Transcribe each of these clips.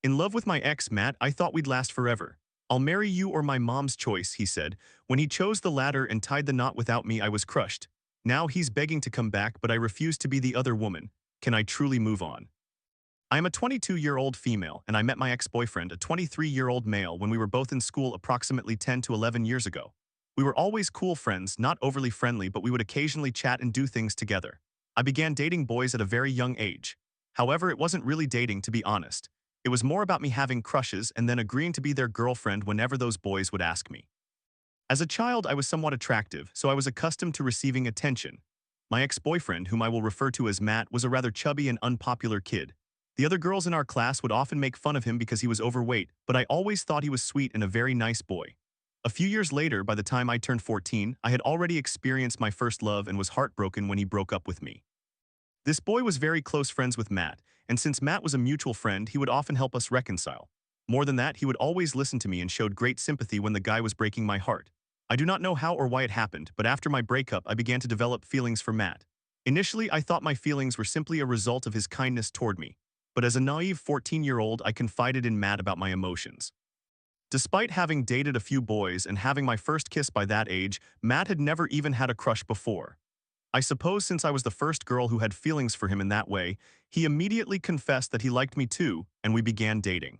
In love with my ex, Matt, I thought we'd last forever. I'll marry you or my mom's choice, he said. When he chose the latter and tied the knot without me, I was crushed. Now he's begging to come back, but I refuse to be the other woman. Can I truly move on? I am a 22-year-old female, and I met my ex-boyfriend, a 23-year-old male, when we were both in school approximately 10 to 11 years ago. We were always cool friends, not overly friendly, but we would occasionally chat and do things together. I began dating boys at a very young age. However, it wasn't really dating, to be honest. It was more about me having crushes and then agreeing to be their girlfriend whenever those boys would ask me. As a child, I was somewhat attractive, so I was accustomed to receiving attention. My ex-boyfriend, whom I will refer to as Matt, was a rather chubby and unpopular kid. The other girls in our class would often make fun of him because he was overweight, but I always thought he was sweet and a very nice boy. A few years later, by the time I turned 14, I had already experienced my first love and was heartbroken when he broke up with me. This boy was very close friends with Matt, and since Matt was a mutual friend, he would often help us reconcile. More than that, he would always listen to me and showed great sympathy when the guy was breaking my heart. I do not know how or why it happened, but after my breakup, I began to develop feelings for Matt. Initially, I thought my feelings were simply a result of his kindness toward me, but as a naive 14-year-old, I confided in Matt about my emotions. Despite having dated a few boys and having my first kiss by that age, Matt had never even had a crush before. I suppose since I was the first girl who had feelings for him in that way, he immediately confessed that he liked me too, and we began dating.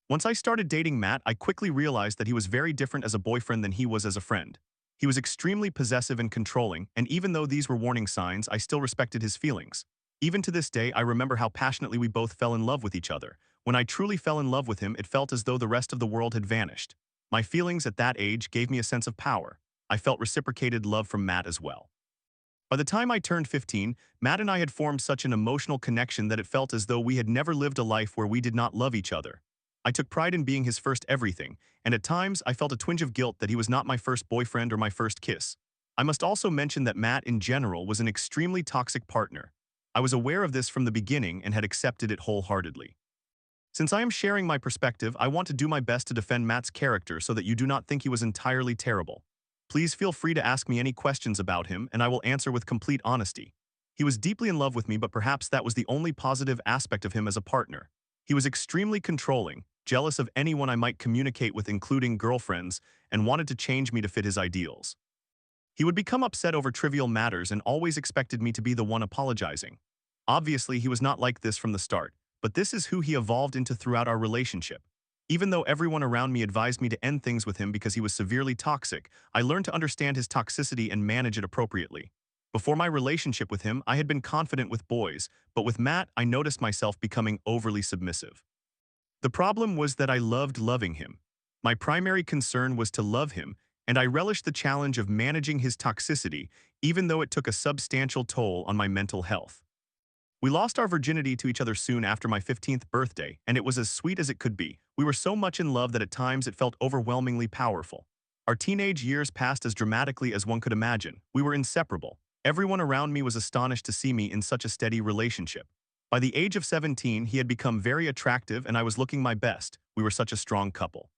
Once I started dating Matt, I quickly realized that he was very different as a boyfriend than he was as a friend. He was extremely possessive and controlling, and even though these were warning signs, I still respected his feelings. Even to this day, I remember how passionately we both fell in love with each other. When I truly fell in love with him, it felt as though the rest of the world had vanished. My feelings at that age gave me a sense of power. I felt reciprocated love from Matt as well. By the time I turned 15, Matt and I had formed such an emotional connection that it felt as though we had never lived a life where we did not love each other. I took pride in being his first everything, and at times I felt a twinge of guilt that he was not my first boyfriend or my first kiss. I must also mention that Matt in general was an extremely toxic partner. I was aware of this from the beginning and had accepted it wholeheartedly. Since I am sharing my perspective, I want to do my best to defend Matt's character so that you do not think he was entirely terrible. Please feel free to ask me any questions about him, and I will answer with complete honesty. He was deeply in love with me, but perhaps that was the only positive aspect of him as a partner. He was extremely controlling, jealous of anyone I might communicate with, including girlfriends, and wanted to change me to fit his ideals. He would become upset over trivial matters and always expected me to be the one apologizing. Obviously, he was not like this from the start, but this is who he evolved into throughout our relationship. Even though everyone around me advised me to end things with him because he was severely toxic, I learned to understand his toxicity and manage it appropriately. Before my relationship with him, I had been confident with boys, but with Matt, I noticed myself becoming overly submissive. The problem was that I loved loving him. My primary concern was to love him, and I relished the challenge of managing his toxicity, even though it took a substantial toll on my mental health. We lost our virginity to each other soon after my 15th birthday, and it was as sweet as it could be. We were so much in love that at times it felt overwhelmingly powerful. Our teenage years passed as dramatically as one could imagine. We were inseparable. Everyone around me was astonished to see me in such a steady relationship. By the age of 17, he had become very attractive and I was looking my best. We were such a strong couple.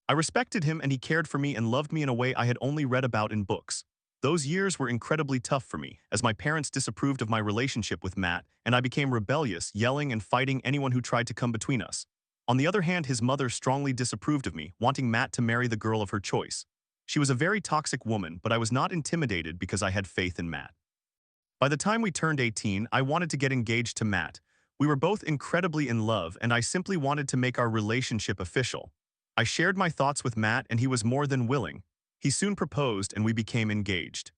I respected him and he cared for me and loved me in a way I had only read about in books. Those years were incredibly tough for me, as my parents disapproved of my relationship with Matt, and I became rebellious, yelling and fighting anyone who tried to come between us. On the other hand, his mother strongly disapproved of me, wanting Matt to marry the girl of her choice. She was a very toxic woman, but I was not intimidated because I had faith in Matt. By the time we turned 18, I wanted to get engaged to Matt. We were both incredibly in love, and I simply wanted to make our relationship official. I shared my thoughts with Matt, and he was more than willing. He soon proposed and we became engaged.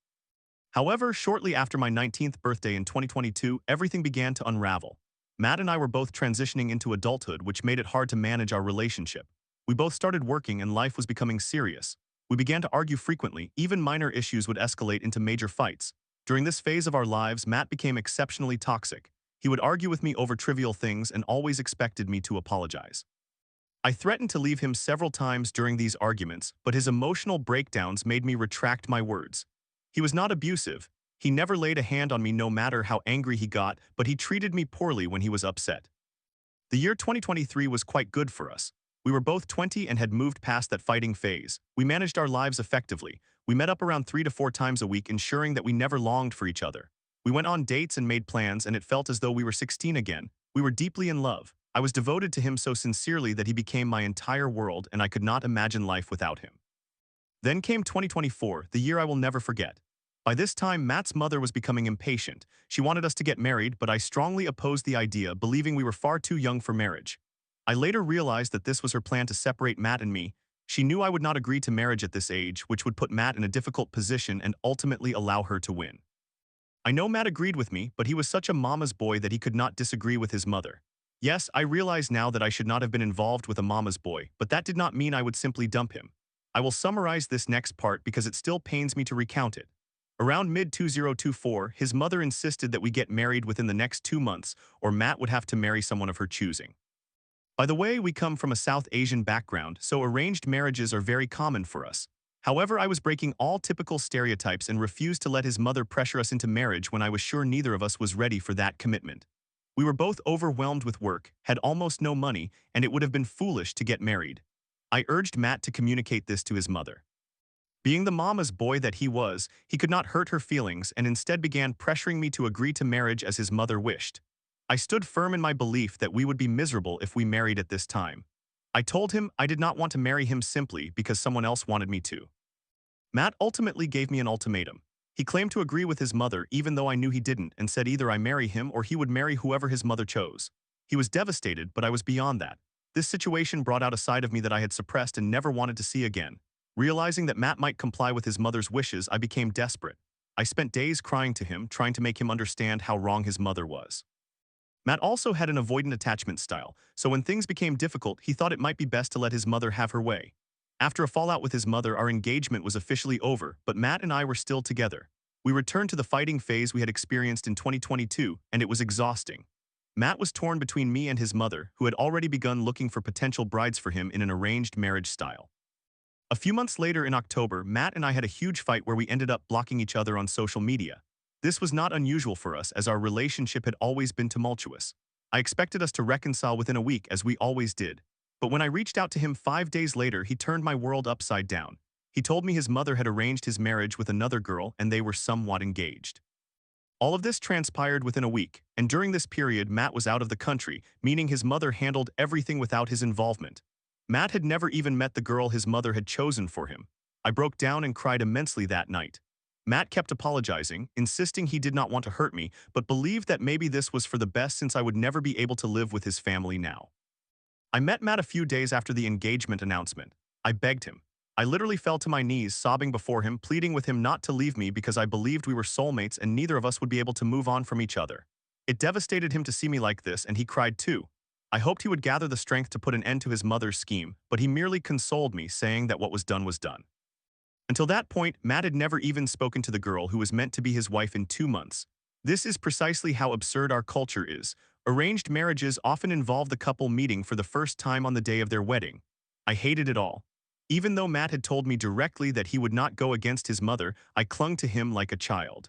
However, shortly after my 19th birthday in 2022, everything began to unravel. Matt and I were both transitioning into adulthood, which made it hard to manage our relationship. We both started working and life was becoming serious. We began to argue frequently, even minor issues would escalate into major fights. During this phase of our lives, Matt became exceptionally toxic. He would argue with me over trivial things and always expected me to apologize. I threatened to leave him several times during these arguments, but his emotional breakdowns made me retract my words. He was not abusive. He never laid a hand on me no matter how angry he got, but he treated me poorly when he was upset. The year 2023 was quite good for us. We were both 20 and had moved past that fighting phase. We managed our lives effectively. We met up around 3 to 4 times a week, ensuring that we never longed for each other. We went on dates and made plans, and it felt as though we were 16 again. We were deeply in love. I was devoted to him so sincerely that he became my entire world and I could not imagine life without him. Then came 2024, the year I will never forget. By this time, Matt's mother was becoming impatient. She wanted us to get married, but I strongly opposed the idea, believing we were far too young for marriage. I later realized that this was her plan to separate Matt and me. She knew I would not agree to marriage at this age, which would put Matt in a difficult position and ultimately allow her to win. I know Matt agreed with me, but he was such a mama's boy that he could not disagree with his mother. Yes, I realize now that I should not have been involved with a mama's boy, but that did not mean I would simply dump him. I will summarize this next part because it still pains me to recount it. Around mid-2024, his mother insisted that we get married within the next 2 months, or Matt would have to marry someone of her choosing. By the way, we come from a South Asian background, so arranged marriages are very common for us. However, I was breaking all typical stereotypes and refused to let his mother pressure us into marriage when I was sure neither of us was ready for that commitment. We were both overwhelmed with work, had almost no money, and it would have been foolish to get married. I urged Matt to communicate this to his mother. Being the mama's boy that he was, he could not hurt her feelings and instead began pressuring me to agree to marriage as his mother wished. I stood firm in my belief that we would be miserable if we married at this time. I told him I did not want to marry him simply because someone else wanted me to. Matt ultimately gave me an ultimatum. He claimed to agree with his mother even though I knew he didn't and said either I marry him or he would marry whoever his mother chose. He was devastated, but I was beyond that. This situation brought out a side of me that I had suppressed and never wanted to see again. Realizing that Matt might comply with his mother's wishes, I became desperate. I spent days crying to him, trying to make him understand how wrong his mother was. Matt also had an avoidant attachment style, so when things became difficult, he thought it might be best to let his mother have her way. After a fallout with his mother, our engagement was officially over, but Matt and I were still together. We returned to the fighting phase we had experienced in 2022, and it was exhausting. Matt was torn between me and his mother, who had already begun looking for potential brides for him in an arranged marriage style. A few months later in October, Matt and I had a huge fight where we ended up blocking each other on social media. This was not unusual for us as our relationship had always been tumultuous. I expected us to reconcile within a week as we always did. But when I reached out to him 5 days later, he turned my world upside down. He told me his mother had arranged his marriage with another girl and they were somewhat engaged. All of this transpired within a week, and during this period Matt was out of the country, meaning his mother handled everything without his involvement. Matt had never even met the girl his mother had chosen for him. I broke down and cried immensely that night. Matt kept apologizing, insisting he did not want to hurt me, but believed that maybe this was for the best since I would never be able to live with his family now. I met Matt a few days after the engagement announcement. I begged him. I literally fell to my knees, sobbing before him, pleading with him not to leave me because I believed we were soulmates and neither of us would be able to move on from each other. It devastated him to see me like this, and he cried too. I hoped he would gather the strength to put an end to his mother's scheme, but he merely consoled me, saying that what was done was done. Until that point, Matt had never even spoken to the girl who was meant to be his wife in 2 months. This is precisely how absurd our culture is. Arranged marriages often involve the couple meeting for the first time on the day of their wedding. I hated it all. Even though Matt had told me directly that he would not go against his mother, I clung to him like a child.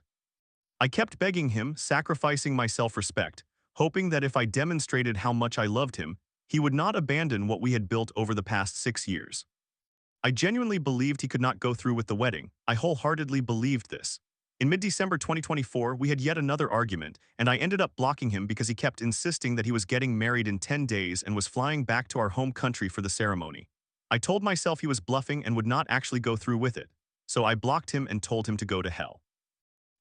I kept begging him, sacrificing my self-respect, hoping that if I demonstrated how much I loved him, he would not abandon what we had built over the past 6 years. I genuinely believed he could not go through with the wedding. I wholeheartedly believed this. In mid-December 2024, we had yet another argument, and I ended up blocking him because he kept insisting that he was getting married in 10 days and was flying back to our home country for the ceremony. I told myself he was bluffing and would not actually go through with it, so I blocked him and told him to go to hell.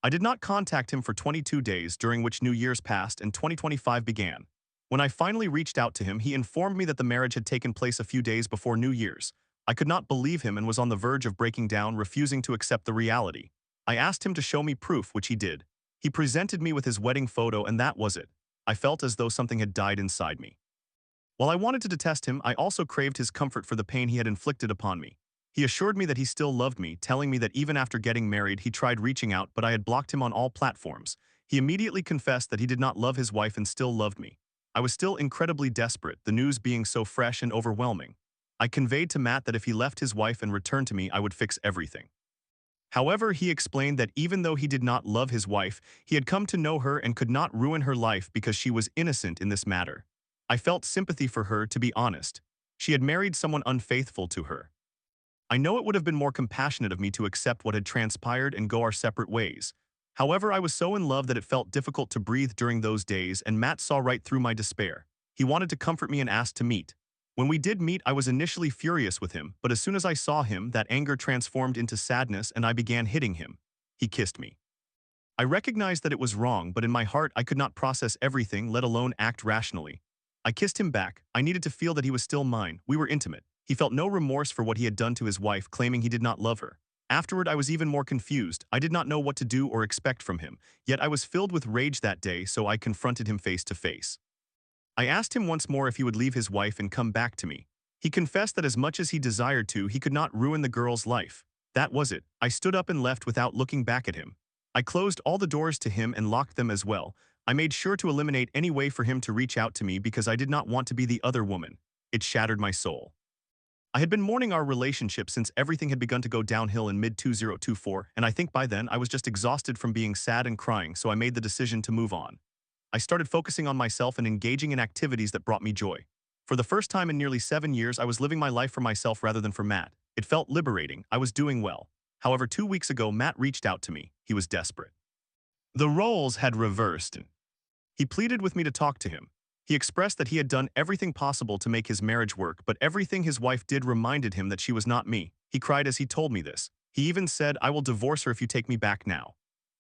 I did not contact him for 22 days, during which New Year's passed and 2025 began. When I finally reached out to him, he informed me that the marriage had taken place a few days before New Year's. I could not believe him and was on the verge of breaking down, refusing to accept the reality. I asked him to show me proof, which he did. He presented me with his wedding photo, and that was it. I felt as though something had died inside me. While I wanted to detest him, I also craved his comfort for the pain he had inflicted upon me. He assured me that he still loved me, telling me that even after getting married, he tried reaching out, but I had blocked him on all platforms. He immediately confessed that he did not love his wife and still loved me. I was still incredibly desperate, the news being so fresh and overwhelming. I conveyed to Matt that if he left his wife and returned to me, I would fix everything. However, he explained that even though he did not love his wife, he had come to know her and could not ruin her life because she was innocent in this matter. I felt sympathy for her, to be honest. She had married someone unfaithful to her. I know it would have been more compassionate of me to accept what had transpired and go our separate ways. However, I was so in love that it felt difficult to breathe during those days, and Matt saw right through my despair. He wanted to comfort me and asked to meet. When we did meet, I was initially furious with him, but as soon as I saw him, that anger transformed into sadness and I began hitting him. He kissed me. I recognized that it was wrong, but in my heart I could not process everything, let alone act rationally. I kissed him back. I needed to feel that he was still mine. We were intimate. He felt no remorse for what he had done to his wife, claiming he did not love her. Afterward, I was even more confused. I did not know what to do or expect from him, yet I was filled with rage that day, so I confronted him face to face. I asked him once more if he would leave his wife and come back to me. He confessed that as much as he desired to, he could not ruin the girl's life. That was it. I stood up and left without looking back at him. I closed all the doors to him and locked them as well. I made sure to eliminate any way for him to reach out to me because I did not want to be the other woman. It shattered my soul. I had been mourning our relationship since everything had begun to go downhill in mid-2024, and I think by then I was just exhausted from being sad and crying, so I made the decision to move on. I started focusing on myself and engaging in activities that brought me joy. For the first time in nearly 7 years, I was living my life for myself rather than for Matt. It felt liberating. I was doing well. However, 2 weeks ago, Matt reached out to me. He was desperate. The roles had reversed. He pleaded with me to talk to him. He expressed that he had done everything possible to make his marriage work, but everything his wife did reminded him that she was not me. He cried as he told me this. He even said, "I will divorce her if you take me back now."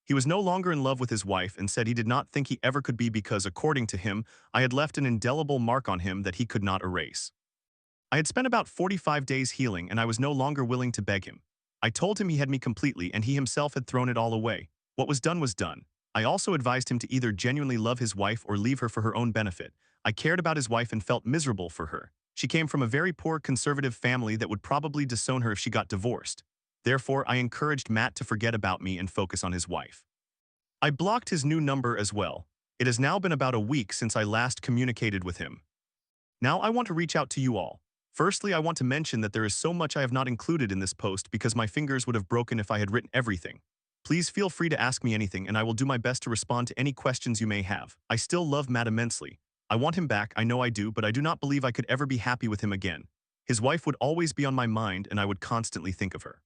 He was no longer in love with his wife and said he did not think he ever could be because, according to him, I had left an indelible mark on him that he could not erase. I had spent about 45 days healing and I was no longer willing to beg him. I told him he had me completely and he himself had thrown it all away. What was done was done. I also advised him to either genuinely love his wife or leave her for her own benefit. I cared about his wife and felt miserable for her. She came from a very poor conservative family that would probably disown her if she got divorced. Therefore, I encouraged Matt to forget about me and focus on his wife. I blocked his new number as well. It has now been about a week since I last communicated with him. Now I want to reach out to you all. Firstly, I want to mention that there is so much I have not included in this post because my fingers would have broken if I had written everything. Please feel free to ask me anything and I will do my best to respond to any questions you may have. I still love Matt immensely. I want him back, I know I do, but I do not believe I could ever be happy with him again. His wife would always be on my mind and I would constantly think of her.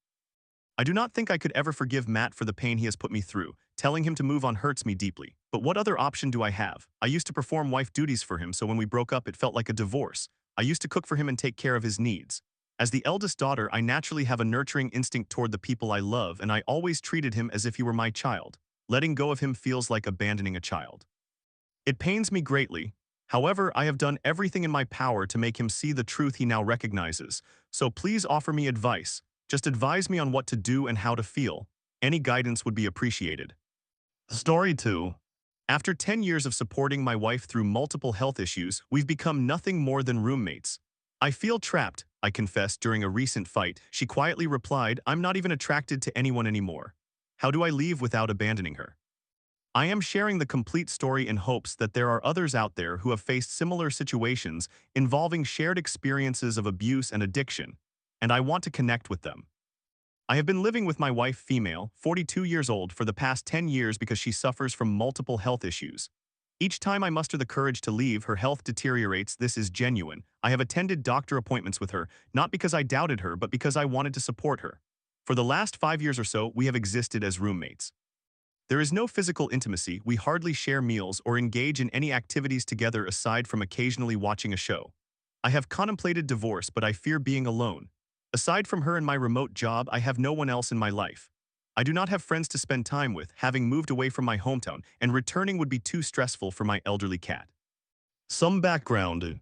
I do not think I could ever forgive Matt for the pain he has put me through. Telling him to move on hurts me deeply. But what other option do I have? I used to perform wife duties for him, so when we broke up it felt like a divorce. I used to cook for him and take care of his needs. As the eldest daughter, I naturally have a nurturing instinct toward the people I love, and I always treated him as if he were my child. Letting go of him feels like abandoning a child. It pains me greatly. However, I have done everything in my power to make him see the truth he now recognizes. So please offer me advice. Just advise me on what to do and how to feel. Any guidance would be appreciated. Story 2. After 10 years of supporting my wife through multiple health issues, we've become nothing more than roommates. I feel trapped, I confessed during a recent fight. She quietly replied, "I'm not even attracted to anyone anymore. How do I leave without abandoning her?" I am sharing the complete story in hopes that there are others out there who have faced similar situations involving shared experiences of abuse and addiction, and I want to connect with them. I have been living with my wife, female, 42 years old, for the past 10 years because she suffers from multiple health issues. Each time I muster the courage to leave, her health deteriorates. This is genuine. I have attended doctor appointments with her, not because I doubted her, but because I wanted to support her. For the last 5 years or so, we have existed as roommates. There is no physical intimacy, we hardly share meals or engage in any activities together aside from occasionally watching a show. I have contemplated divorce, but I fear being alone. Aside from her and my remote job, I have no one else in my life. I do not have friends to spend time with, having moved away from my hometown, and returning would be too stressful for my elderly cat. Some background.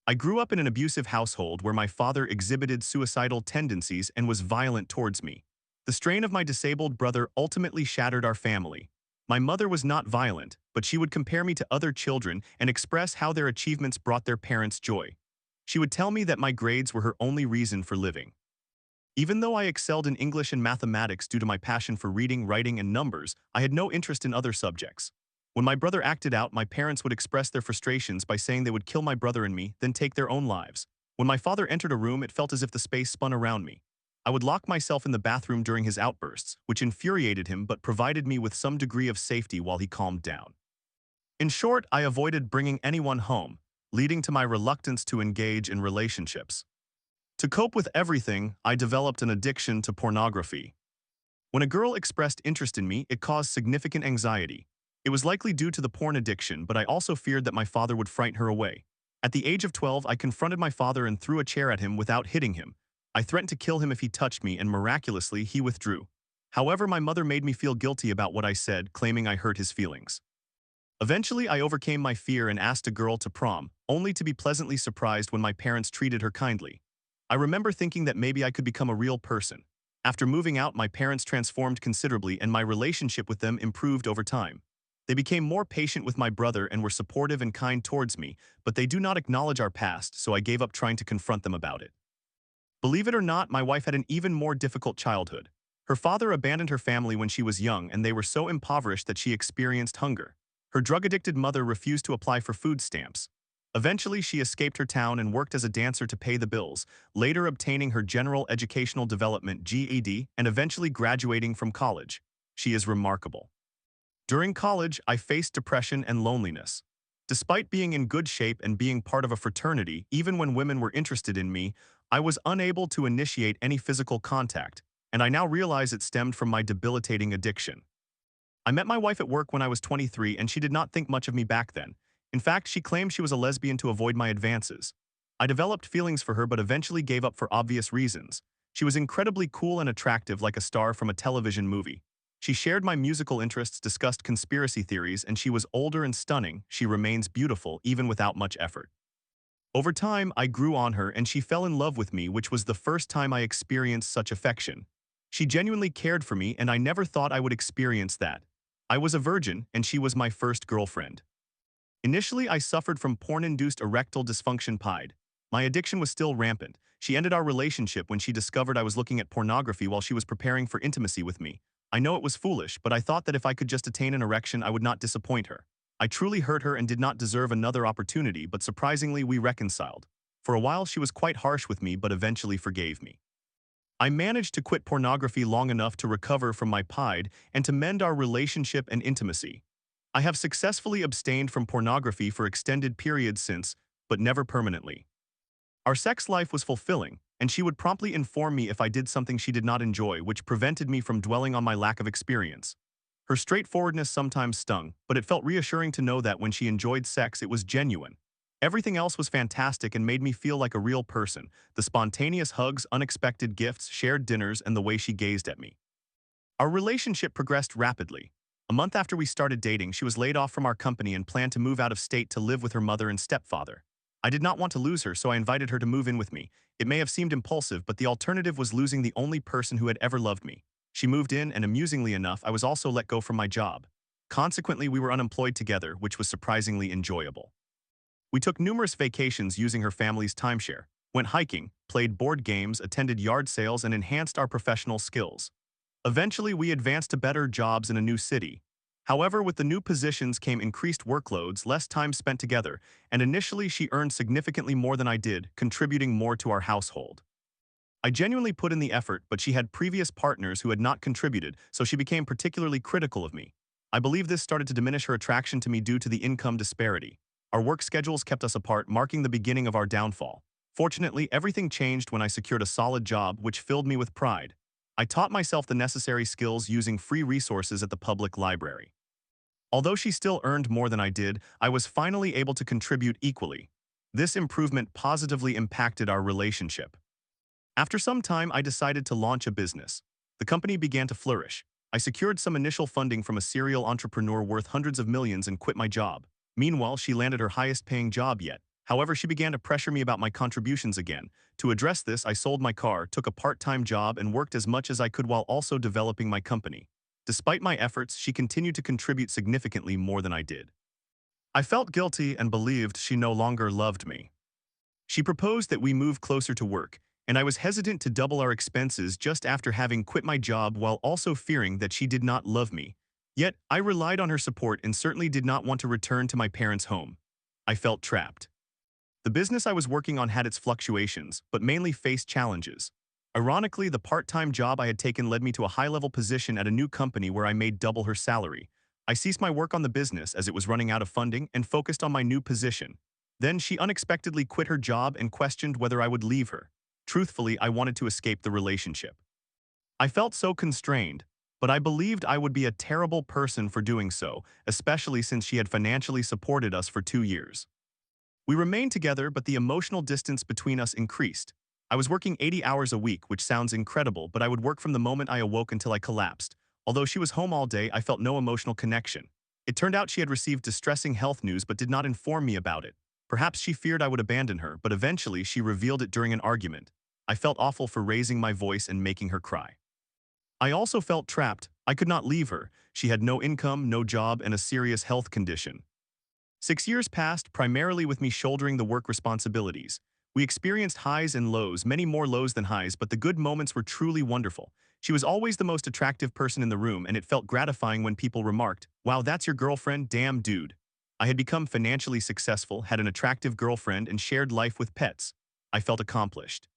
I grew up in an abusive household where my father exhibited suicidal tendencies and was violent towards me. The strain of my disabled brother ultimately shattered our family. My mother was not violent, but she would compare me to other children and express how their achievements brought their parents joy. She would tell me that my grades were her only reason for living. Even though I excelled in English and mathematics due to my passion for reading, writing, and numbers, I had no interest in other subjects. When my brother acted out, my parents would express their frustrations by saying they would kill my brother and me, then take their own lives. When my father entered a room, it felt as if the space spun around me. I would lock myself in the bathroom during his outbursts, which infuriated him but provided me with some degree of safety while he calmed down. In short, I avoided bringing anyone home, leading to my reluctance to engage in relationships. To cope with everything, I developed an addiction to pornography. When a girl expressed interest in me, it caused significant anxiety. It was likely due to the porn addiction, but I also feared that my father would frighten her away. At the age of 12, I confronted my father and threw a chair at him without hitting him. I threatened to kill him if he touched me, and miraculously, he withdrew. However, my mother made me feel guilty about what I said, claiming I hurt his feelings. Eventually, I overcame my fear and asked a girl to prom, only to be pleasantly surprised when my parents treated her kindly. I remember thinking that maybe I could become a real person. After moving out, my parents transformed considerably and my relationship with them improved over time. They became more patient with my brother and were supportive and kind towards me, but they do not acknowledge our past, so I gave up trying to confront them about it. Believe it or not, my wife had an even more difficult childhood. Her father abandoned her family when she was young, and they were so impoverished that she experienced hunger. Her drug-addicted mother refused to apply for food stamps. Eventually, she escaped her town and worked as a dancer to pay the bills, later obtaining her General Educational Development (GED) and eventually graduating from college. She is remarkable. During college, I faced depression and loneliness. Despite being in good shape and being part of a fraternity, even when women were interested in me, I was unable to initiate any physical contact, and I now realize it stemmed from my debilitating addiction. I met my wife at work when I was 23, and she did not think much of me back then. In fact, she claimed she was a lesbian to avoid my advances. I developed feelings for her but eventually gave up for obvious reasons. She was incredibly cool and attractive, like a star from a television movie. She shared my musical interests, discussed conspiracy theories, and she was older and stunning. She remains beautiful even without much effort. Over time, I grew on her and she fell in love with me, which was the first time I experienced such affection. She genuinely cared for me and I never thought I would experience that. I was a virgin and she was my first girlfriend. Initially, I suffered from porn-induced erectile dysfunction (PID). My addiction was still rampant. She ended our relationship when she discovered I was looking at pornography while she was preparing for intimacy with me. I know it was foolish, but I thought that if I could just attain an erection, I would not disappoint her. I truly hurt her and did not deserve another opportunity, but surprisingly, we reconciled. For a while, she was quite harsh with me, but eventually forgave me. I managed to quit pornography long enough to recover from my PID and to mend our relationship and intimacy. I have successfully abstained from pornography for extended periods since, but never permanently. Our sex life was fulfilling, and she would promptly inform me if I did something she did not enjoy, which prevented me from dwelling on my lack of experience. Her straightforwardness sometimes stung, but it felt reassuring to know that when she enjoyed sex, it was genuine. Everything else was fantastic and made me feel like a real person: the spontaneous hugs, unexpected gifts, shared dinners, and the way she gazed at me. Our relationship progressed rapidly. A month after we started dating, she was laid off from our company and planned to move out of state to live with her mother and stepfather. I did not want to lose her, so I invited her to move in with me. It may have seemed impulsive, but the alternative was losing the only person who had ever loved me. She moved in, and amusingly enough, I was also let go from my job. Consequently, we were unemployed together, which was surprisingly enjoyable. We took numerous vacations using her family's timeshare, went hiking, played board games, attended yard sales, and enhanced our professional skills. Eventually, we advanced to better jobs in a new city. However, with the new positions came increased workloads, less time spent together, and initially she earned significantly more than I did, contributing more to our household. I genuinely put in the effort, but she had previous partners who had not contributed, so she became particularly critical of me. I believe this started to diminish her attraction to me due to the income disparity. Our work schedules kept us apart, marking the beginning of our downfall. Fortunately, everything changed when I secured a solid job, which filled me with pride. I taught myself the necessary skills using free resources at the public library. Although she still earned more than I did, I was finally able to contribute equally. This improvement positively impacted our relationship. After some time, I decided to launch a business. The company began to flourish. I secured some initial funding from a serial entrepreneur worth hundreds of millions and quit my job. Meanwhile, she landed her highest-paying job yet. However, she began to pressure me about my contributions again. To address this, I sold my car, took a part-time job, and worked as much as I could while also developing my company. Despite my efforts, she continued to contribute significantly more than I did. I felt guilty and believed she no longer loved me. She proposed that we move closer to work, and I was hesitant to double our expenses just after having quit my job while also fearing that she did not love me. Yet, I relied on her support and certainly did not want to return to my parents' home. I felt trapped. The business I was working on had its fluctuations, but mainly faced challenges. Ironically, the part-time job I had taken led me to a high-level position at a new company where I made double her salary. I ceased my work on the business as it was running out of funding and focused on my new position. Then she unexpectedly quit her job and questioned whether I would leave her. Truthfully, I wanted to escape the relationship. I felt so constrained, but I believed I would be a terrible person for doing so, especially since she had financially supported us for 2 years. We remained together, but the emotional distance between us increased. I was working 80 hours a week, which sounds incredible, but I would work from the moment I awoke until I collapsed. Although she was home all day, I felt no emotional connection. It turned out she had received distressing health news but did not inform me about it. Perhaps she feared I would abandon her, but eventually she revealed it during an argument. I felt awful for raising my voice and making her cry. I also felt trapped. I could not leave her. She had no income, no job, and a serious health condition. 6 years passed, primarily with me shouldering the work responsibilities. We experienced highs and lows, many more lows than highs, but the good moments were truly wonderful. She was always the most attractive person in the room, and it felt gratifying when people remarked, "Wow, that's your girlfriend? Damn, dude." I had become financially successful, had an attractive girlfriend, and shared life with pets. I felt accomplished.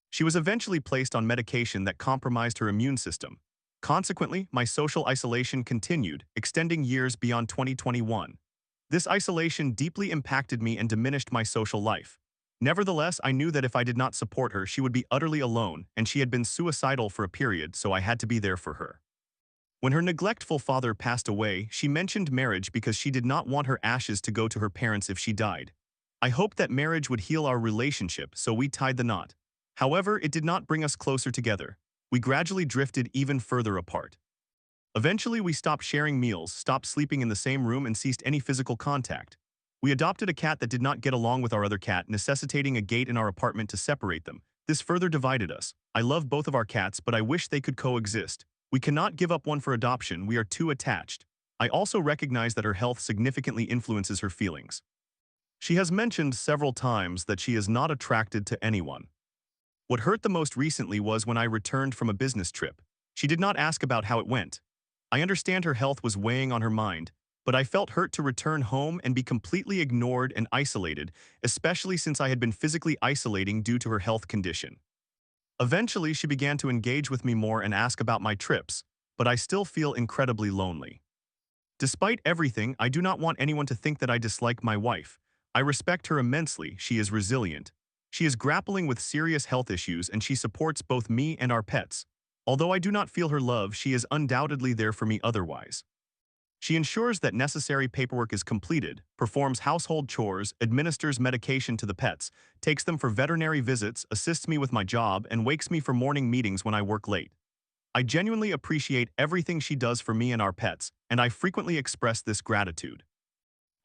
She was eventually placed on medication that compromised her immune system. Consequently, my social isolation continued, extending years beyond 2021. This isolation deeply impacted me and diminished my social life. Nevertheless, I knew that if I did not support her, she would be utterly alone, and she had been suicidal for a period, so I had to be there for her. When her neglectful father passed away, she mentioned marriage because she did not want her ashes to go to her parents if she died. I hoped that marriage would heal our relationship, so we tied the knot. However, it did not bring us closer together. We gradually drifted even further apart. Eventually, we stopped sharing meals, stopped sleeping in the same room, and ceased any physical contact. We adopted a cat that did not get along with our other cat, necessitating a gate in our apartment to separate them. This further divided us. I love both of our cats, but I wish they could coexist. We cannot give up one for adoption, we are too attached. I also recognize that her health significantly influences her feelings. She has mentioned several times that she is not attracted to anyone. What hurt the most recently was when I returned from a business trip. She did not ask about how it went. I understand her health was weighing on her mind, but I felt hurt to return home and be completely ignored and isolated, especially since I had been physically isolating due to her health condition. Eventually, she began to engage with me more and ask about my trips, but I still feel incredibly lonely. Despite everything, I do not want anyone to think that I dislike my wife. I respect her immensely. She is resilient. She is grappling with serious health issues, and she supports both me and our pets. Although I do not feel her love, she is undoubtedly there for me otherwise. She ensures that necessary paperwork is completed, performs household chores, administers medication to the pets, takes them for veterinary visits, assists me with my job, and wakes me for morning meetings when I work late. I genuinely appreciate everything she does for me and our pets, and I frequently express this gratitude.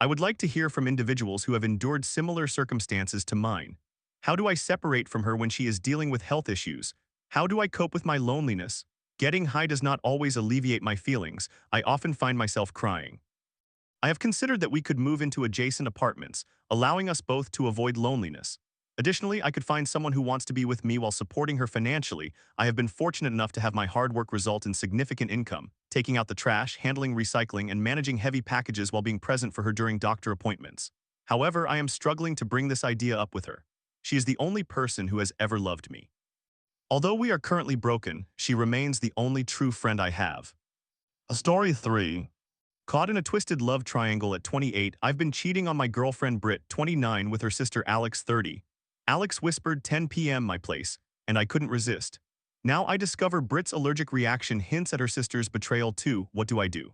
I would like to hear from individuals who have endured similar circumstances to mine. How do I separate from her when she is dealing with health issues? How do I cope with my loneliness? Getting high does not always alleviate my feelings. I often find myself crying. I have considered that we could move into adjacent apartments, allowing us both to avoid loneliness. Additionally, I could find someone who wants to be with me while supporting her financially. I have been fortunate enough to have my hard work result in significant income, taking out the trash, handling recycling, and managing heavy packages while being present for her during doctor appointments. However, I am struggling to bring this idea up with her. She is the only person who has ever loved me. Although we are currently broken, she remains the only true friend I have. Story 3. Caught in a twisted love triangle at 28, I've been cheating on my girlfriend Britt, 29, with her sister Alex, 30. Alex whispered 10 p.m. my place, and I couldn't resist. Now I discover Britt's allergic reaction hints at her sister's betrayal too. What do I do?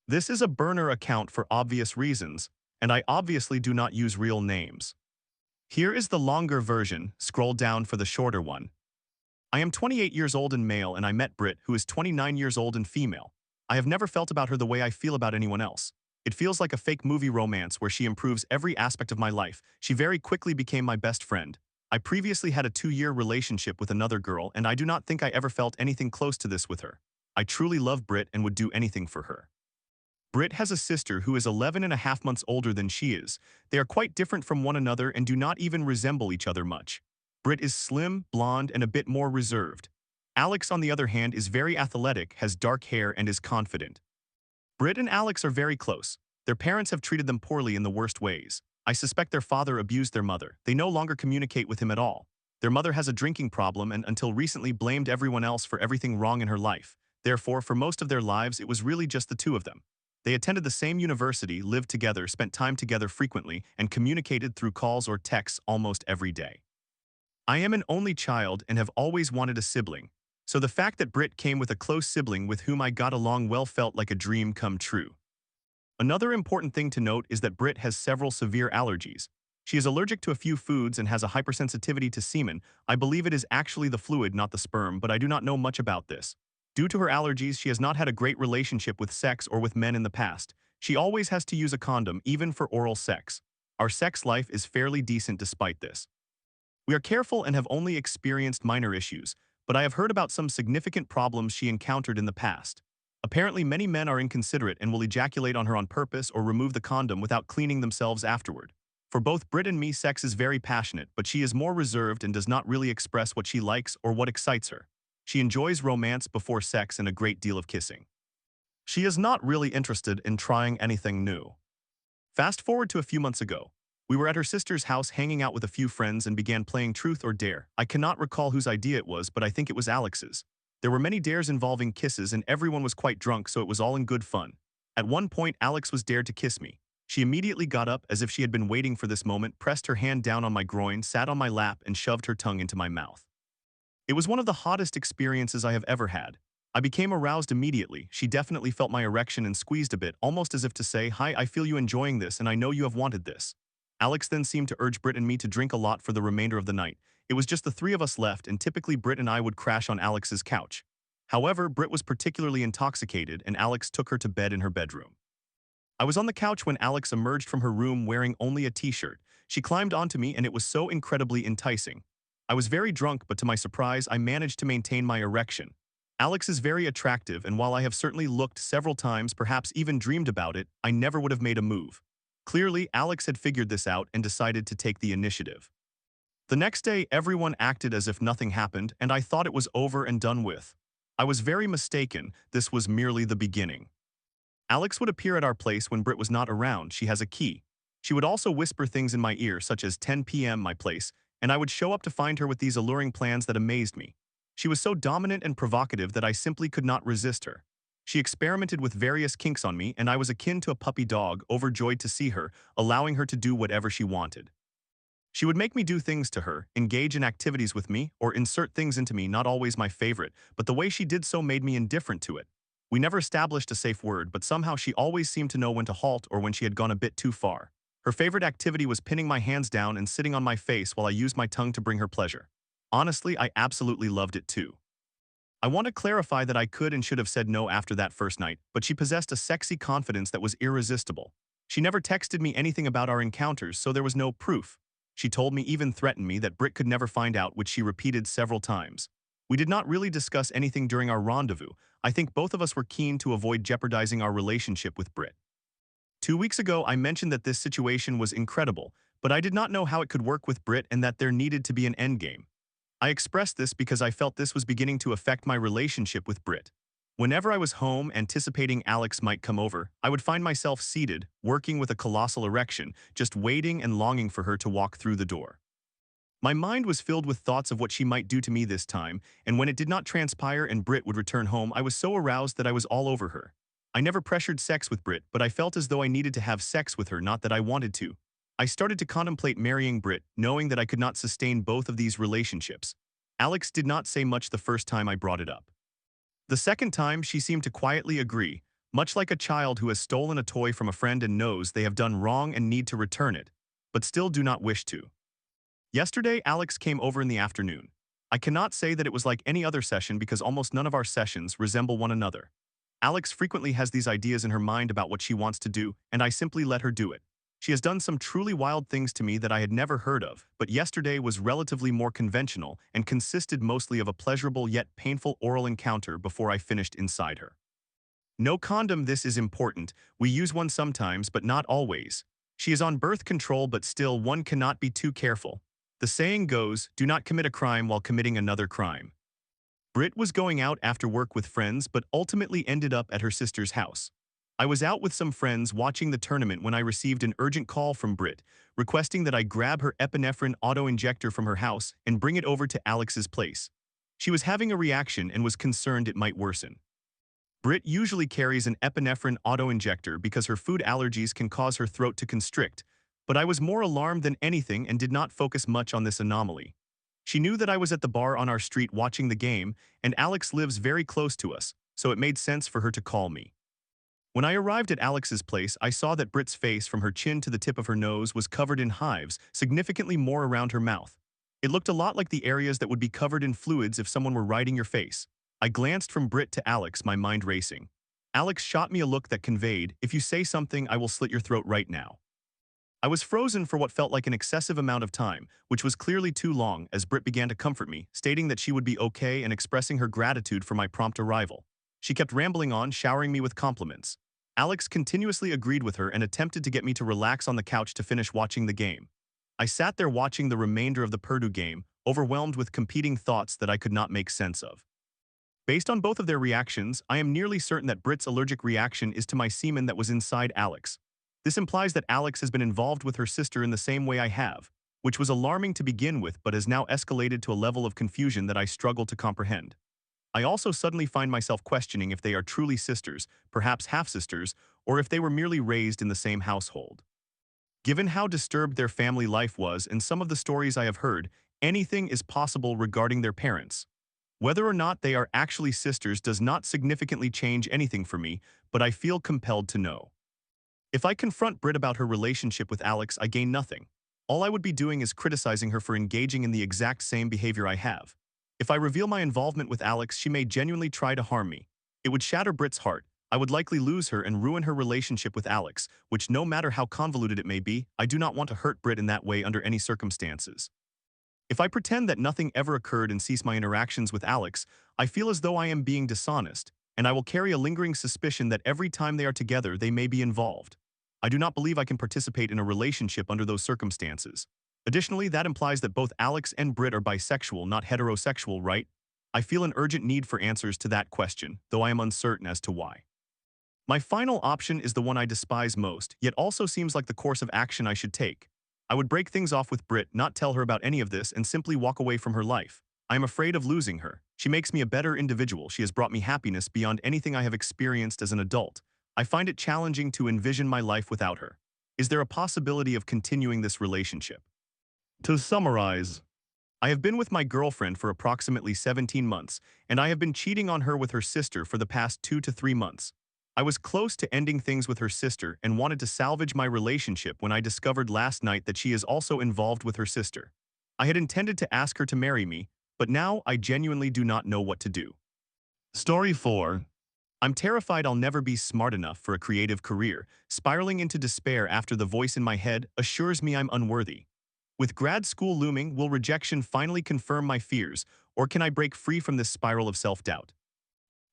This is a burner account for obvious reasons, and I obviously do not use real names. Here is the longer version, scroll down for the shorter one. I am 28 years old and male, and I met Britt, who is 29 years old and female. I have never felt about her the way I feel about anyone else. It feels like a fake movie romance where she improves every aspect of my life. She very quickly became my best friend. I previously had a 2-year relationship with another girl, and I do not think I ever felt anything close to this with her. I truly love Britt and would do anything for her. Britt has a sister who is 11 and a half months older than she is. They are quite different from one another and do not even resemble each other much. Britt is slim, blonde, and a bit more reserved. Alex, on the other hand, is very athletic, has dark hair, and is confident. Britt and Alex are very close. Their parents have treated them poorly in the worst ways. I suspect their father abused their mother. They no longer communicate with him at all. Their mother has a drinking problem and until recently blamed everyone else for everything wrong in her life. Therefore, for most of their lives, it was really just the two of them. They attended the same university, lived together, spent time together frequently, and communicated through calls or texts almost every day. I am an only child and have always wanted a sibling, so the fact that Britt came with a close sibling with whom I got along well felt like a dream come true. Another important thing to note is that Britt has several severe allergies. She is allergic to a few foods and has a hypersensitivity to semen. I believe it is actually the fluid, not the sperm, but I do not know much about this. Due to her allergies, she has not had a great relationship with sex or with men in the past. She always has to use a condom, even for oral sex. Our sex life is fairly decent despite this. We are careful and have only experienced minor issues, but I have heard about some significant problems she encountered in the past. Apparently, many men are inconsiderate and will ejaculate on her on purpose or remove the condom without cleaning themselves afterward. For both Brit and me, sex is very passionate, but she is more reserved and does not really express what she likes or what excites her. She enjoys romance before sex and a great deal of kissing. She is not really interested in trying anything new. Fast forward to a few months ago. We were at her sister's house hanging out with a few friends and began playing Truth or Dare. I cannot recall whose idea it was, but I think it was Alex's. There were many dares involving kisses and everyone was quite drunk, so it was all in good fun. At one point, Alex was dared to kiss me. She immediately got up as if she had been waiting for this moment, pressed her hand down on my groin, sat on my lap, and shoved her tongue into my mouth. It was one of the hottest experiences I have ever had. I became aroused immediately. She definitely felt my erection and squeezed a bit, almost as if to say, "Hi, I feel you enjoying this and I know you have wanted this." Alex then seemed to urge Brit and me to drink a lot for the remainder of the night. It was just the three of us left, and typically Brit and I would crash on Alex's couch. However, Brit was particularly intoxicated and Alex took her to bed in her bedroom. I was on the couch when Alex emerged from her room wearing only a t-shirt. She climbed onto me and it was so incredibly enticing. I was very drunk, but to my surprise, I managed to maintain my erection. Alex is very attractive, and while I have certainly looked several times, perhaps even dreamed about it, I never would have made a move. Clearly, Alex had figured this out and decided to take the initiative. The next day, everyone acted as if nothing happened, and I thought it was over and done with. I was very mistaken. This was merely the beginning. Alex would appear at our place when Brit was not around. She has a key. She would also whisper things in my ear, such as 10 p.m. my place, and I would show up to find her with these alluring plans that amazed me. She was so dominant and provocative that I simply could not resist her. She experimented with various kinks on me, and I was akin to a puppy dog, overjoyed to see her, allowing her to do whatever she wanted. She would make me do things to her, engage in activities with me, or insert things into me, not always my favorite, but the way she did so made me indifferent to it. We never established a safe word, but somehow she always seemed to know when to halt or when she had gone a bit too far. Her favorite activity was pinning my hands down and sitting on my face while I used my tongue to bring her pleasure. Honestly, I absolutely loved it too. I want to clarify that I could and should have said no after that first night, but she possessed a sexy confidence that was irresistible. She never texted me anything about our encounters, so there was no proof. She told me, even threatened me, that Brit could never find out, which she repeated several times. We did not really discuss anything during our rendezvous. I think both of us were keen to avoid jeopardizing our relationship with Brit. 2 weeks ago, I mentioned that this situation was incredible, but I did not know how it could work with Brit and that there needed to be an endgame. I expressed this because I felt this was beginning to affect my relationship with Brit. Whenever I was home, anticipating Alex might come over, I would find myself seated, working with a colossal erection, just waiting and longing for her to walk through the door. My mind was filled with thoughts of what she might do to me this time, and when it did not transpire and Brit would return home, I was so aroused that I was all over her. I never pressured sex with Brit, but I felt as though I needed to have sex with her, not that I wanted to. I started to contemplate marrying Brit, knowing that I could not sustain both of these relationships. Alex did not say much the first time I brought it up. The second time, she seemed to quietly agree, much like a child who has stolen a toy from a friend and knows they have done wrong and need to return it, but still do not wish to. Yesterday, Alex came over in the afternoon. I cannot say that it was like any other session because almost none of our sessions resemble one another. Alex frequently has these ideas in her mind about what she wants to do, and I simply let her do it. She has done some truly wild things to me that I had never heard of, but yesterday was relatively more conventional and consisted mostly of a pleasurable yet painful oral encounter before I finished inside her. No condom. This is important. We use one sometimes, but not always. She is on birth control, but still one cannot be too careful. The saying goes, do not commit a crime while committing another crime. Brit was going out after work with friends, but ultimately ended up at her sister's house. I was out with some friends watching the tournament when I received an urgent call from Brit, requesting that I grab her epinephrine auto-injector from her house and bring it over to Alex's place. She was having a reaction and was concerned it might worsen. Brit usually carries an epinephrine auto-injector because her food allergies can cause her throat to constrict, but I was more alarmed than anything and did not focus much on this anomaly. She knew that I was at the bar on our street watching the game, and Alex lives very close to us, so it made sense for her to call me. When I arrived at Alex's place, I saw that Brit's face from her chin to the tip of her nose was covered in hives, significantly more around her mouth. It looked a lot like the areas that would be covered in fluids if someone were riding your face. I glanced from Brit to Alex, my mind racing. Alex shot me a look that conveyed, "If you say something, I will slit your throat right now." I was frozen for what felt like an excessive amount of time, which was clearly too long, as Britt began to comfort me, stating that she would be okay and expressing her gratitude for my prompt arrival. She kept rambling on, showering me with compliments. Alex continuously agreed with her and attempted to get me to relax on the couch to finish watching the game. I sat there watching the remainder of the Purdue game, overwhelmed with competing thoughts that I could not make sense of. Based on both of their reactions, I am nearly certain that Britt's allergic reaction is to my semen that was inside Alex. This implies that Alex has been involved with her sister in the same way I have, which was alarming to begin with but has now escalated to a level of confusion that I struggle to comprehend. I also suddenly find myself questioning if they are truly sisters, perhaps half-sisters, or if they were merely raised in the same household. Given how disturbed their family life was and some of the stories I have heard, anything is possible regarding their parents. Whether or not they are actually sisters does not significantly change anything for me, but I feel compelled to know. If I confront Britt about her relationship with Alex, I gain nothing. All I would be doing is criticizing her for engaging in the exact same behavior I have. If I reveal my involvement with Alex, she may genuinely try to harm me. It would shatter Britt's heart. I would likely lose her and ruin her relationship with Alex, which no matter how convoluted it may be, I do not want to hurt Britt in that way under any circumstances. If I pretend that nothing ever occurred and cease my interactions with Alex, I feel as though I am being dishonest, and I will carry a lingering suspicion that every time they are together they may be involved. I do not believe I can participate in a relationship under those circumstances. Additionally, that implies that both Alex and Britt are bisexual, not heterosexual, right? I feel an urgent need for answers to that question, though I am uncertain as to why. My final option is the one I despise most, yet also seems like the course of action I should take. I would break things off with Britt, not tell her about any of this, and simply walk away from her life. I am afraid of losing her. She makes me a better individual. She has brought me happiness beyond anything I have experienced as an adult. I find it challenging to envision my life without her. Is there a possibility of continuing this relationship? To summarize, I have been with my girlfriend for approximately 17 months, and I have been cheating on her with her sister for the past 2 to 3 months. I was close to ending things with her sister and wanted to salvage my relationship when I discovered last night that she is also involved with her sister. I had intended to ask her to marry me, but now I genuinely do not know what to do. Story 4. I'm terrified I'll never be smart enough for a creative career, spiraling into despair after the voice in my head assures me I'm unworthy. With grad school looming, will rejection finally confirm my fears, or can I break free from this spiral of self-doubt?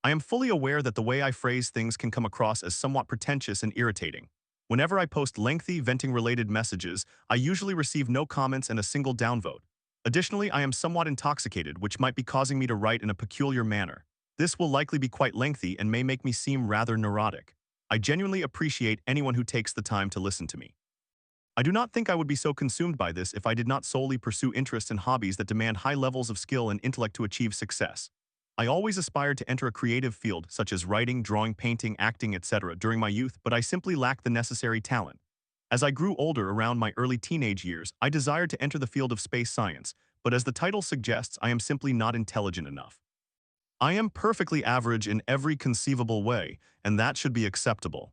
I am fully aware that the way I phrase things can come across as somewhat pretentious and irritating. Whenever I post lengthy, venting-related messages, I usually receive no comments and a single downvote. Additionally, I am somewhat intoxicated, which might be causing me to write in a peculiar manner. This will likely be quite lengthy and may make me seem rather neurotic. I genuinely appreciate anyone who takes the time to listen to me. I do not think I would be so consumed by this if I did not solely pursue interests and hobbies that demand high levels of skill and intellect to achieve success. I always aspired to enter a creative field such as writing, drawing, painting, acting, etc. during my youth, but I simply lacked the necessary talent. As I grew older around my early teenage years, I desired to enter the field of space science, but as the title suggests, I am simply not intelligent enough. I am perfectly average in every conceivable way, and that should be acceptable.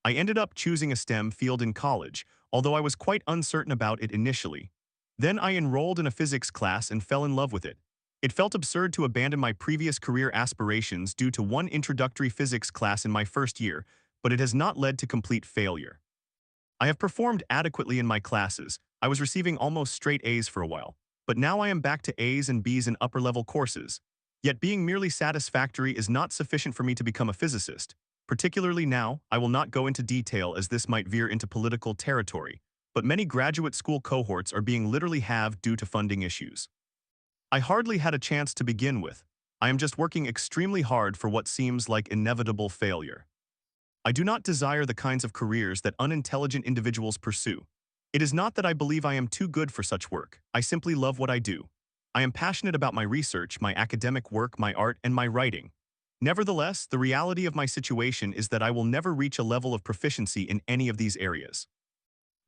I ended up choosing a STEM field in college, although I was quite uncertain about it initially. Then I enrolled in a physics class and fell in love with it. It felt absurd to abandon my previous career aspirations due to one introductory physics class in my first year, but it has not led to complete failure. I have performed adequately in my classes. I was receiving almost straight A's for a while, but now I am back to A's and B's in upper-level courses. Yet being merely satisfactory is not sufficient for me to become a physicist. Particularly now, I will not go into detail as this might veer into political territory, but many graduate school cohorts are being literally halved due to funding issues. I hardly had a chance to begin with. I am just working extremely hard for what seems like inevitable failure. I do not desire the kinds of careers that unintelligent individuals pursue. It is not that I believe I am too good for such work. I simply love what I do. I am passionate about my research, my academic work, my art, and my writing. Nevertheless, the reality of my situation is that I will never reach a level of proficiency in any of these areas.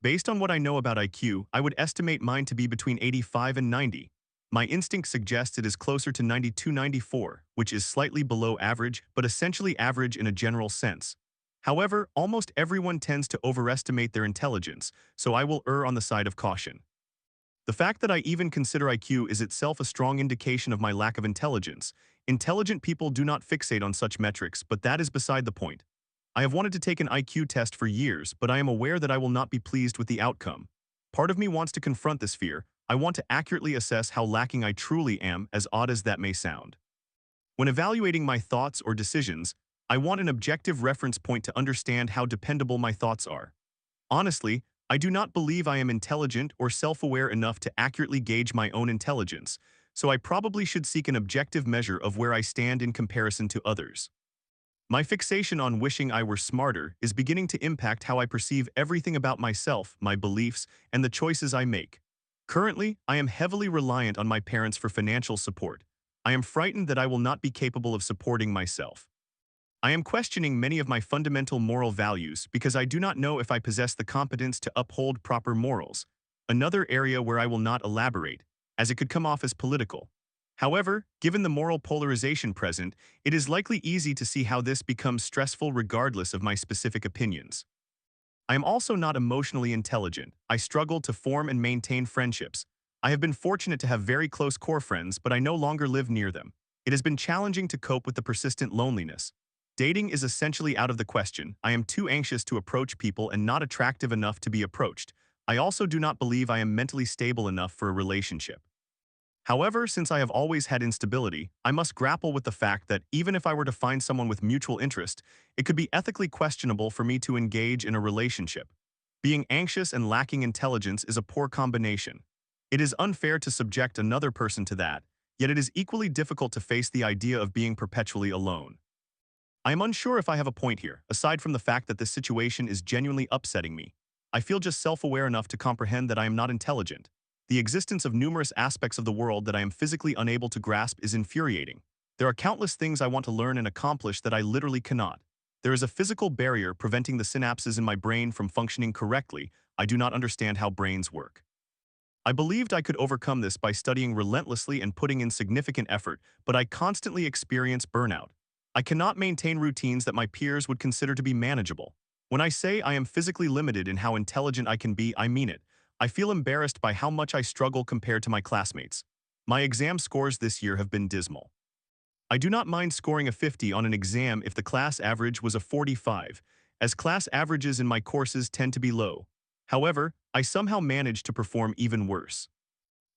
Based on what I know about IQ, I would estimate mine to be between 85 and 90. My instinct suggests it is closer to 92-94, which is slightly below average, but essentially average in a general sense. However, almost everyone tends to overestimate their intelligence, so I will err on the side of caution. The fact that I even consider IQ is itself a strong indication of my lack of intelligence. Intelligent people do not fixate on such metrics, but that is beside the point. I have wanted to take an IQ test for years, but I am aware that I will not be pleased with the outcome. Part of me wants to confront this fear. I want to accurately assess how lacking I truly am, as odd as that may sound. When evaluating my thoughts or decisions, I want an objective reference point to understand how dependable my thoughts are. Honestly, I do not believe I am intelligent or self-aware enough to accurately gauge my own intelligence, so I probably should seek an objective measure of where I stand in comparison to others. My fixation on wishing I were smarter is beginning to impact how I perceive everything about myself, my beliefs, and the choices I make. Currently, I am heavily reliant on my parents for financial support. I am frightened that I will not be capable of supporting myself. I am questioning many of my fundamental moral values because I do not know if I possess the competence to uphold proper morals, another area where I will not elaborate, as it could come off as political. However, given the moral polarization present, it is likely easy to see how this becomes stressful regardless of my specific opinions. I am also not emotionally intelligent. I struggle to form and maintain friendships. I have been fortunate to have very close core friends, but I no longer live near them. It has been challenging to cope with the persistent loneliness. Dating is essentially out of the question. I am too anxious to approach people and not attractive enough to be approached. I also do not believe I am mentally stable enough for a relationship. However, since I have always had instability, I must grapple with the fact that even if I were to find someone with mutual interest, it could be ethically questionable for me to engage in a relationship. Being anxious and lacking intelligence is a poor combination. It is unfair to subject another person to that, yet it is equally difficult to face the idea of being perpetually alone. I am unsure if I have a point here, aside from the fact that this situation is genuinely upsetting me. I feel just self-aware enough to comprehend that I am not intelligent. The existence of numerous aspects of the world that I am physically unable to grasp is infuriating. There are countless things I want to learn and accomplish that I literally cannot. There is a physical barrier preventing the synapses in my brain from functioning correctly. I do not understand how brains work. I believed I could overcome this by studying relentlessly and putting in significant effort, but I constantly experience burnout. I cannot maintain routines that my peers would consider to be manageable. When I say I am physically limited in how intelligent I can be, I mean it. I feel embarrassed by how much I struggle compared to my classmates. My exam scores this year have been dismal. I do not mind scoring a 50 on an exam if the class average was a 45, as class averages in my courses tend to be low. However, I somehow manage to perform even worse.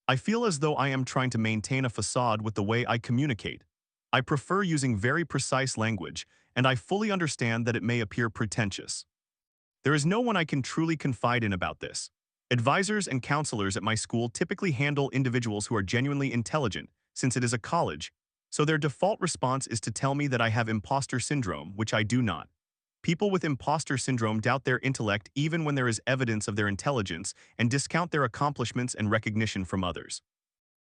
I feel as though I am trying to maintain a facade with the way I communicate. I prefer using very precise language, and I fully understand that it may appear pretentious. There is no one I can truly confide in about this. Advisors and counselors at my school typically handle individuals who are genuinely intelligent, since it is a college, so their default response is to tell me that I have imposter syndrome, which I do not. People with imposter syndrome doubt their intellect even when there is evidence of their intelligence and discount their accomplishments and recognition from others.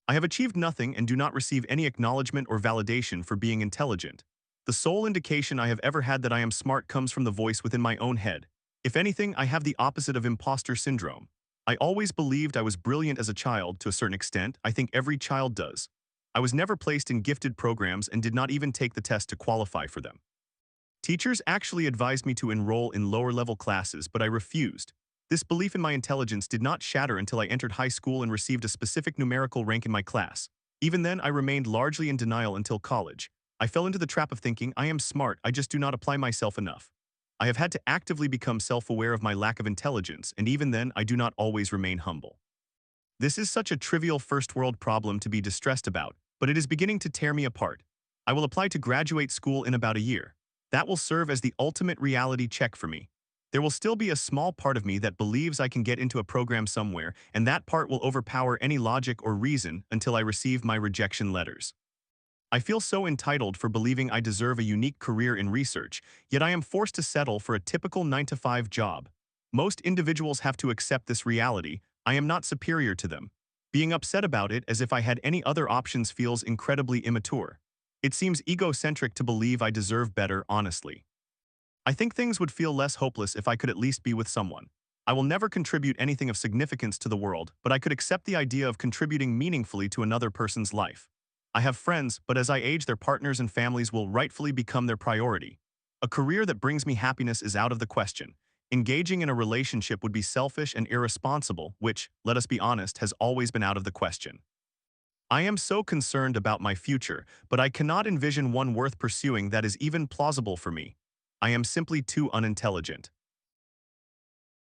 I have achieved nothing and do not receive any acknowledgement or validation for being intelligent. The sole indication I have ever had that I am smart comes from the voice within my own head. If anything, I have the opposite of imposter syndrome. I always believed I was brilliant as a child to a certain extent. I think every child does. I was never placed in gifted programs and did not even take the test to qualify for them. Teachers actually advised me to enroll in lower-level classes, but I refused. This belief in my intelligence did not shatter until I entered high school and received a specific numerical rank in my class. Even then, I remained largely in denial until college. I fell into the trap of thinking, I am smart, I just do not apply myself enough. I have had to actively become self-aware of my lack of intelligence, and even then, I do not always remain humble. This is such a trivial first-world problem to be distressed about, but it is beginning to tear me apart. I will apply to graduate school in about a year. That will serve as the ultimate reality check for me. There will still be a small part of me that believes I can get into a program somewhere, and that part will overpower any logic or reason until I receive my rejection letters. I feel so entitled for believing I deserve a unique career in research, yet I am forced to settle for a typical 9-to-5 job. Most individuals have to accept this reality. I am not superior to them. Being upset about it as if I had any other options feels incredibly immature. It seems egocentric to believe I deserve better, honestly. I think things would feel less hopeless if I could at least be with someone. I will never contribute anything of significance to the world, but I could accept the idea of contributing meaningfully to another person's life. I have friends, but as I age, their partners and families will rightfully become their priority. A career that brings me happiness is out of the question. Engaging in a relationship would be selfish and irresponsible, which, let us be honest, has always been out of the question. I am so concerned about my future, but I cannot envision one worth pursuing that is even plausible for me. I am simply too unintelligent.